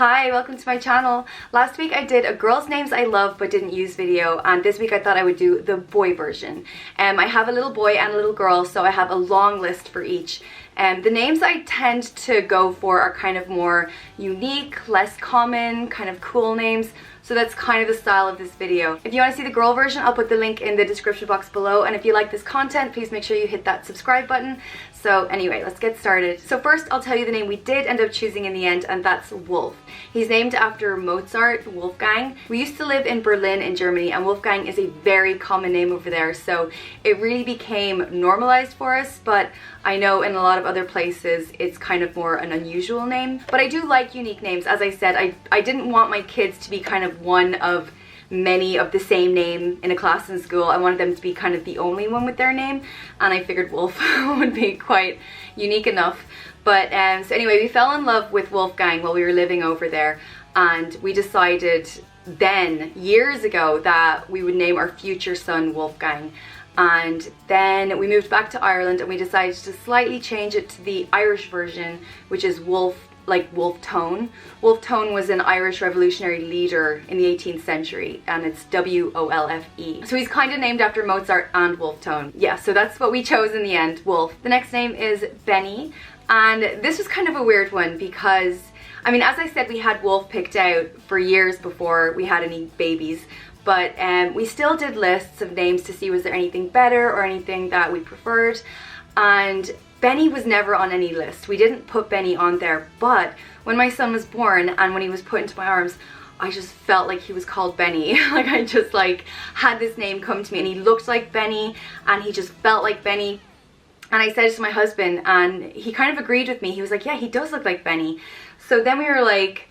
Hi, welcome to my channel. Last week I did a girls' names I love but didn't use video, and this week I thought I would do the boy version. I have a little boy and a little girl, so I have a long list for each. The names I tend to go for are kind of more unique, less common, kind of cool names. So that's kind of the style of this video. If you want to see the girl version, I'll put the link in the description box below. And if you like this content, please make sure you hit that subscribe button. So anyway, let's get started. So first, I'll tell you the name we did end up choosing in the end, and that's Wolf. He's named after Mozart, Wolfgang. We used to live in Berlin in Germany, and Wolfgang is a very common name over there. So it really became normalized for us, but I know in a lot of other places it's kind of more an unusual name. But I do like unique names. As I said, I didn't want my kids to be kind of one of many of the same name in a class in school. I wanted them to be kind of the only one with their name, and I figured Wolf would be quite unique enough. But so anyway, we fell in love with Wolfgang while we were living over there, and we decided then, years ago, that we would name our future son Wolfgang. And then we moved back to Ireland and we decided to slightly change it to the Irish version, which is Wolf, like Wolf Tone. Wolf Tone was an Irish revolutionary leader in the 18th century, and it's W-O-L-F-E. So he's kind of named after Mozart and Wolf Tone. Yeah, so that's what we chose in the end, Wolf. The next name is Benny, and this was kind of a weird one because, I mean, as I said, we had Wolf picked out for years before we had any babies. But we still did lists of names to see was there anything better or anything that we preferred. And Benny was never on any list. We didn't put Benny on there. But when my son was born and when he was put into my arms, I just felt like he was called Benny. Like I just had this name come to me, and he looked like Benny and he just felt like Benny. And I said it to my husband, and he kind of agreed with me. He was like, yeah, he does look like Benny. So then we were like,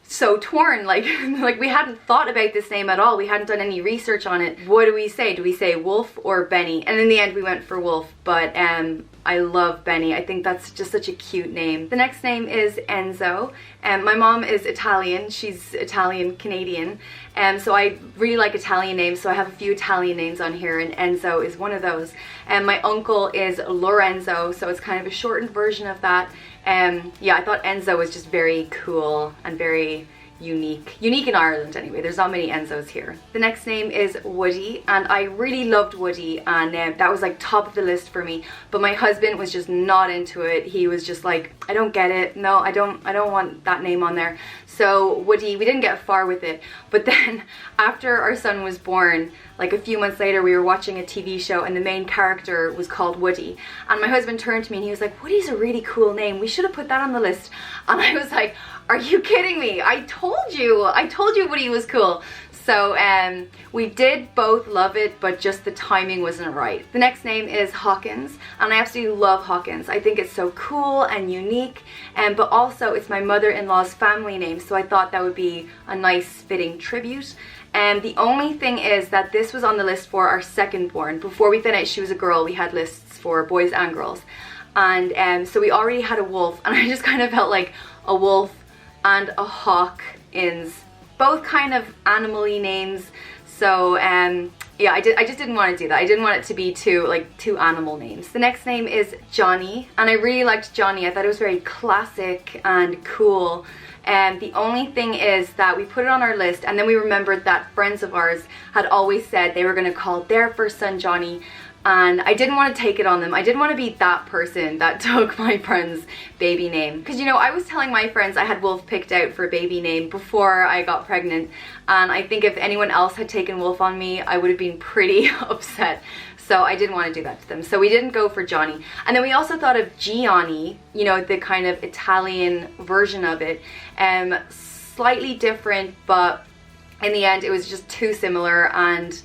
so torn, like we hadn't thought about this name at all. We hadn't done any research on it. What do we say? Do we say Wolf or Benny? And in the end we went for Wolf, but I love Benny. I think that's just such a cute name. The next name is Enzo. My mom is Italian. She's Italian Canadian, so I really like Italian names, so I have a few Italian names on here, and Enzo is one of those. And my uncle is Lorenzo, so it's kind of a shortened version of that. Yeah, I thought Enzo was just very cool and very unique in Ireland anyway. There's not many Enzos here. The next name is Woody, and I really loved Woody, and that was like top of the list for me, but my husband was just not into it. He was just like, I don't get it. No, I don't want that name on there. So Woody, we didn't get far with it. But then after our son was born, like a few months later, we were watching a TV show and the main character was called Woody, and my husband turned to me and he was like, Woody's a really cool name, we should have put that on the list. And I was like, are you kidding me? I told you Woody was cool. So we did both love it, but just the timing wasn't right. The next name is Hawkins, and I absolutely love Hawkins. I think it's so cool and unique, but also it's my mother-in-law's family name, so I thought that would be a nice fitting tribute. And the only thing is that this was on the list for our second born. Before we found out she was a girl, we had lists for boys and girls. And so we already had a Wolf, and I just kind of felt like a wolf and a Hawkins, both kind of animal-y names. So yeah, I just didn't want to do that. I didn't want it to be two animal names. The next name is Gianni, and I really liked Gianni. I thought it was very classic and cool. And the only thing is that we put it on our list, and then we remembered that friends of ours had always said they were going to call their first son Johnny, and I didn't want to take it on them. I didn't want to be that person that took my friend's baby name. Because, you know, I was telling my friends I had Wolf picked out for a baby name before I got pregnant, and I think if anyone else had taken Wolf on me, I would have been pretty upset. So I didn't want to do that to them. So we didn't go for Johnny. And then we also thought of Gianni, you know, the kind of Italian version of it. Slightly different, but in the end it was just too similar, and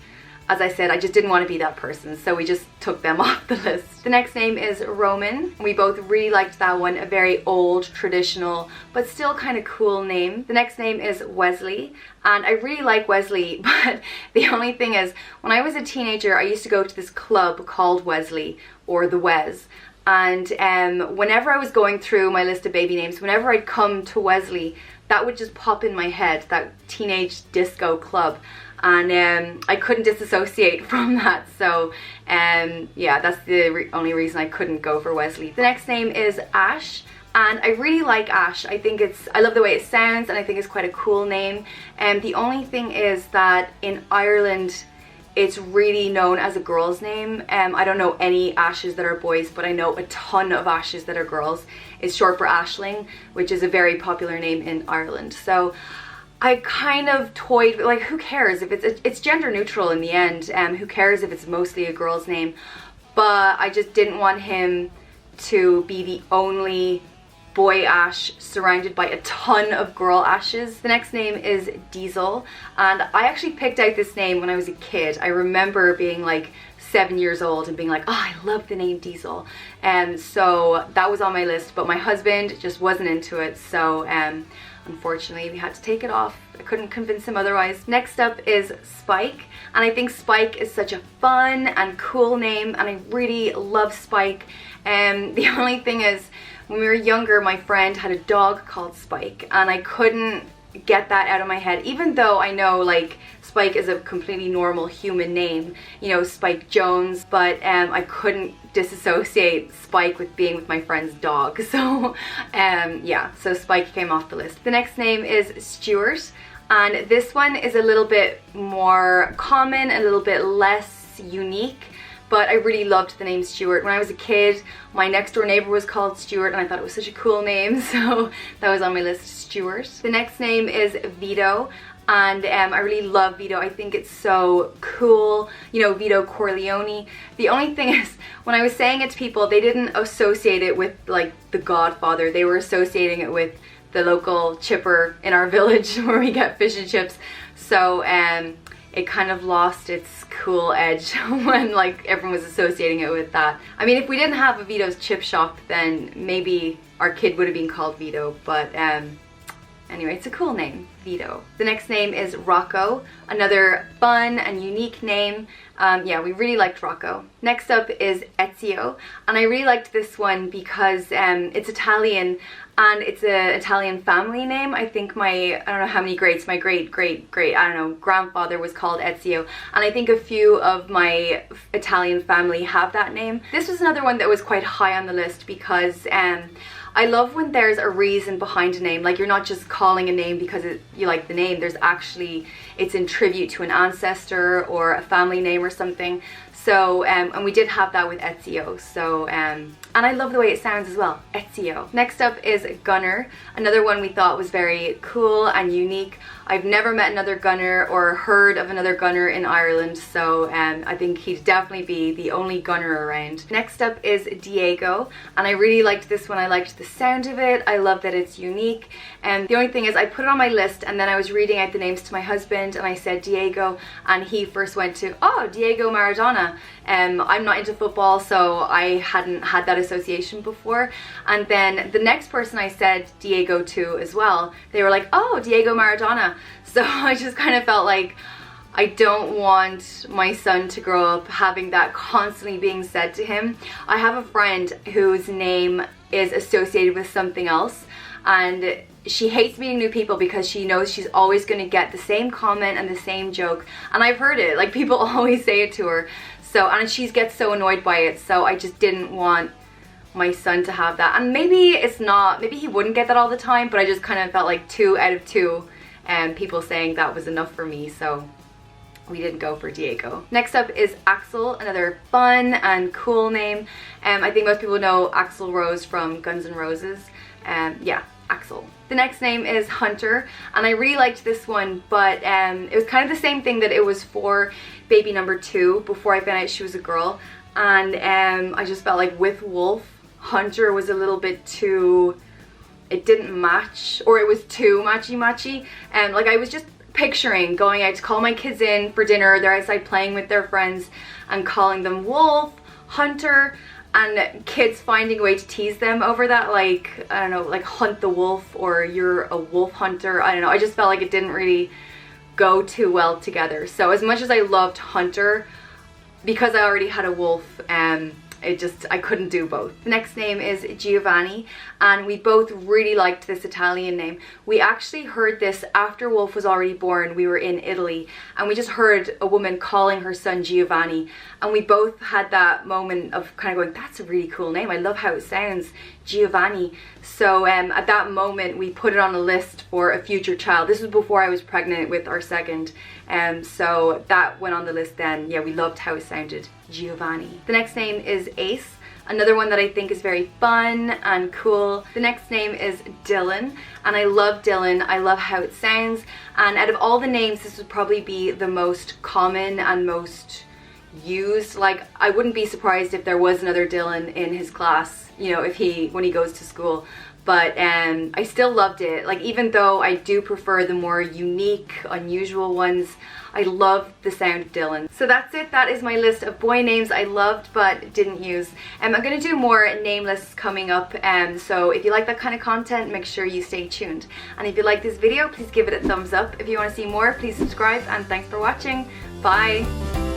as I said, I just didn't want to be that person, so we just took them off the list. The next name is Roman. We both really liked that one, a very old, traditional, but still kind of cool name. The next name is Wesley, and I really like Wesley, but the only thing is, when I was a teenager, I used to go to this club called Wesley, or the Wes, and whenever I was going through my list of baby names, whenever I'd come to Wesley, that would just pop in my head, that teenage disco club. And I couldn't disassociate from that, so yeah, that's the only reason I couldn't go for Wesley. The next name is Ash, and I really like Ash. I love the way it sounds, and I think it's quite a cool name. And the only thing is that in Ireland it's really known as a girl's name. I don't know any Ashes that are boys, but I know a ton of Ashes that are girls. It's short for Aisling, which is a very popular name in Ireland. So I kind of toyed with, like, who cares if it's gender neutral in the end. Who cares if it's mostly a girl's name? But I just didn't want him to be the only boy Ash surrounded by a ton of girl Ashes. The next name is Diesel, and I actually picked out this name when I was a kid. I remember being like 7 years old and being like, oh, I love the name Diesel. And so that was on my list, but my husband just wasn't into it, so unfortunately we had to take it off. I couldn't convince him otherwise. Next up is Spike, and I think Spike is such a fun and cool name, and I really love Spike. The only thing is, when we were younger, my friend had a dog called Spike, and I couldn't get that out of my head, even though I know, like, Spike is a completely normal human name, you know, Spike Jones, but I couldn't disassociate Spike with being with my friend's dog. So yeah, so Spike came off the list. The next name is Stuart, and this one is a little bit more common, a little bit less unique, but I really loved the name Stuart. When I was a kid, my next door neighbor was called Stuart, and I thought it was such a cool name, so that was on my list, Stuart. The next name is Vito, and I really love Vito. I think it's so cool, you know, Vito Corleone. The only thing is, when I was saying it to people, they didn't associate it with, like, The Godfather. They were associating it with the local chipper in our village where we get fish and chips. So it kind of lost its cool edge when, like, everyone was associating it with that. I mean, if we didn't have a Vito's chip shop, then maybe our kid would have been called Vito, but anyway, it's a cool name, Vito. The next name is Rocco, another fun and unique name. Yeah, we really liked Rocco. Next up is Ezio, and I really liked this one because it's Italian, and it's an Italian family name. I think I don't know how many greats, my great, I don't know, grandfather was called Ezio, and I think a few of my Italian family have that name. This was another one that was quite high on the list because I love when there's a reason behind a name. Like, you're not just calling a name because you like the name. There's actually, it's in tribute to an ancestor or a family name or something. So, and we did have that with Ezio. So, and I love the way it sounds as well, Ezio. Next up is Gunner, another one we thought was very cool and unique. I've never met another Gunner or heard of another Gunner in Ireland, so I think he'd definitely be the only Gunner around. Next up is Diego, and I really liked this one. I liked the sound of it. I love that it's unique. And the only thing is, I put it on my list, and then I was reading out the names to my husband, and I said Diego, and he first went to, oh, Diego Maradona. I'm not into football, so I hadn't had that association before. And then the next person I said Diego to as well, they were like, oh, Diego Maradona. So I just kind of felt like I don't want my son to grow up having that constantly being said to him. I have a friend whose name is associated with something else, and she hates meeting new people because she knows she's always going to get the same comment and the same joke. And I've heard it, like, people always say it to her. So, and she gets so annoyed by it, so I just didn't want my son to have that. And maybe it's not, maybe he wouldn't get that all the time, but I just kind of felt like 2 out of 2 people saying that was enough for me, so we didn't go for Diego. Next up is Axel, another fun and cool name. I think most people know Axl Rose from Guns N' Roses. Yeah, Axel. The next name is Hunter, and I really liked this one, but it was kind of the same thing that it was for baby number 2 before I found out she was a girl. And I just felt like with Wolf, Hunter was a little bit too, it didn't match, or it was too matchy-matchy. Like, I was just picturing going out to call my kids in for dinner, they're outside playing with their friends, and calling them Wolf, Hunter, and kids finding a way to tease them over that, like, I don't know, like hunt the wolf, or you're a wolf hunter. I don't know, I just felt like it didn't really go too well together. So as much as I loved Hunter, because I already had a wolf, I couldn't do both. The next name is Giovanni, and we both really liked this Italian name. We actually heard this after Wolf was already born. We were in Italy and we just heard a woman calling her son Giovanni, and we both had that moment of kind of going, that's a really cool name. I love how it sounds, Giovanni. So at that moment we put it on a list for a future child. This was before I was pregnant with our second, so that went on the list then. Yeah, we loved how it sounded, Giovanni. The next name is Ace, another one that I think is very fun and cool. The next name is Dylan, and I love Dylan. I love how it sounds, and out of all the names, this would probably be the most common and most used. Like, I wouldn't be surprised if there was another Dylan in his class, you know, when he goes to school. But I still loved it. Like, even though I do prefer the more unique, unusual ones, I love the sound of Dylan. So that's it. That is my list of boy names I loved but didn't use. I'm going to do more name lists coming up, so if you like that kind of content, make sure you stay tuned. And if you like this video, please give it a thumbs up. If you want to see more, please subscribe, and thanks for watching. Bye!